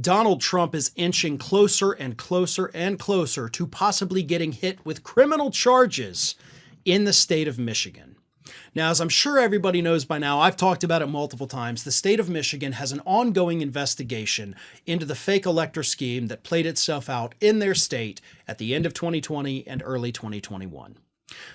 Donald Trump is inching closer and closer and closer to possibly getting hit with criminal charges in the state of Michigan. Now, as I'm sure everybody knows by now, I've talked about it multiple times, the state of Michigan has an ongoing investigation into the fake elector scheme that played itself out in their state at the end of 2020 and early 2021.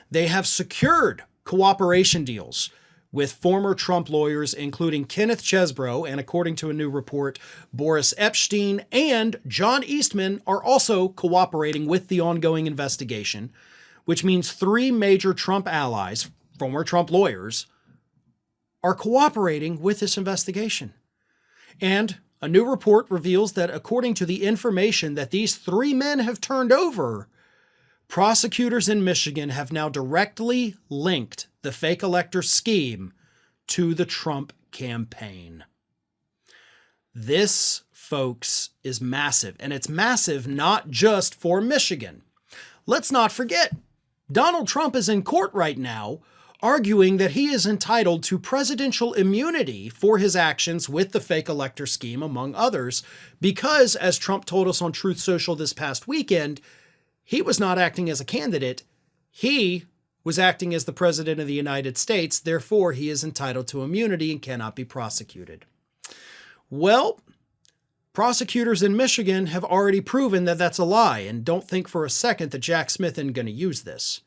They have secured cooperation deals with former Trump lawyers, including Kenneth Chesbro, and according to a new report, Boris Epshteyn and John Eastman are also cooperating with the ongoing investigation, which means 3 major Trump allies, former Trump lawyers, are cooperating with this investigation. And a new report reveals that according to the information that these 3 men have turned over, prosecutors in Michigan have now directly linked the fake elector scheme to the Trump campaign. This, folks, is massive, and it's massive not just for Michigan. Let's not forget, Donald Trump is in court right now arguing that he is entitled to presidential immunity for his actions with the fake elector scheme, among others, because, as Trump told us on Truth Social this past weekend, he was not acting as a candidate. He was acting as the president of the United States. Therefore, he is entitled to immunity and cannot be prosecuted. Well, prosecutors in Michigan have already proven that that's a lie, and don't think for a second that Jack Smith isn't going to use this.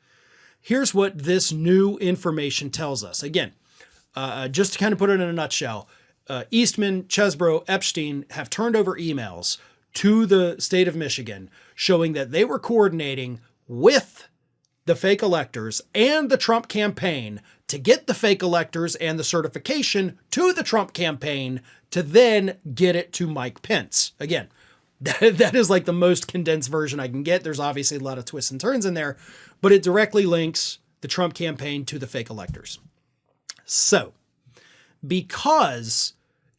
Here's what this new information tells us. Again, just to kind of put it in a nutshell, Eastman, Chesbro, Epstein have turned over emails to the state of Michigan showing that they were coordinating with the fake electors and the Trump campaign to get the fake electors and the certification to the Trump campaign to then get it to Mike Pence. Again, that is like the most condensed version I can get. There's obviously a lot of twists and turns in there, but it directly links the Trump campaign to the fake electors. So, because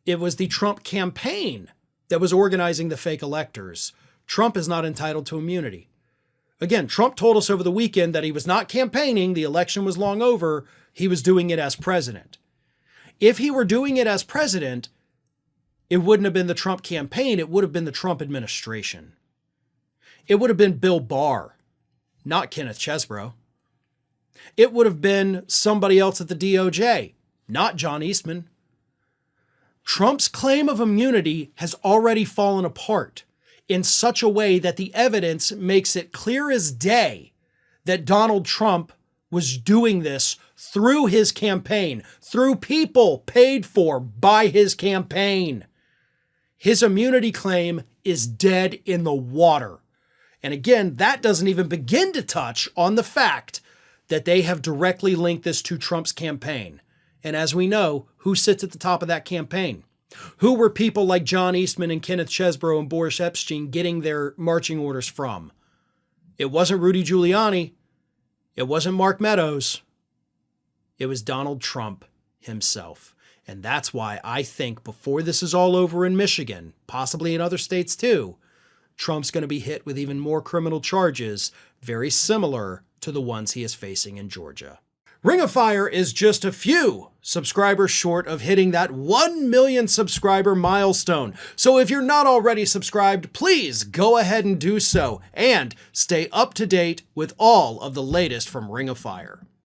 it was the Trump campaign that was organizing the fake electors, Trump is not entitled to immunity. Again, Trump told us over the weekend that he was not campaigning. The election was long over. He was doing it as president. If he were doing it as president, it wouldn't have been the Trump campaign. It would have been the Trump administration. It would have been Bill Barr, not Kenneth Chesbro. It would have been somebody else at the DOJ, not John Eastman. Trump's claim of immunity has already fallen apart in such a way that the evidence makes it clear as day that Donald Trump was doing this through his campaign, through people paid for by his campaign. His immunity claim is dead in the water. And again, that doesn't even begin to touch on the fact that they have directly linked this to Trump's campaign. And as we know, who sits at the top of that campaign? Who were people like John Eastman and Kenneth Chesbro and Boris Epshteyn getting their marching orders from? It wasn't Rudy Giuliani. It wasn't Mark Meadows. It was Donald Trump himself. And that's why I think before this is all over in Michigan, possibly in other states too, Trump's going to be hit with even more criminal charges, very similar to the ones he is facing in Georgia. Ring of Fire is just a few subscribers short of hitting that 1 million subscriber milestone. So if you're not already subscribed, please go ahead and do so and stay up to date with all of the latest from Ring of Fire.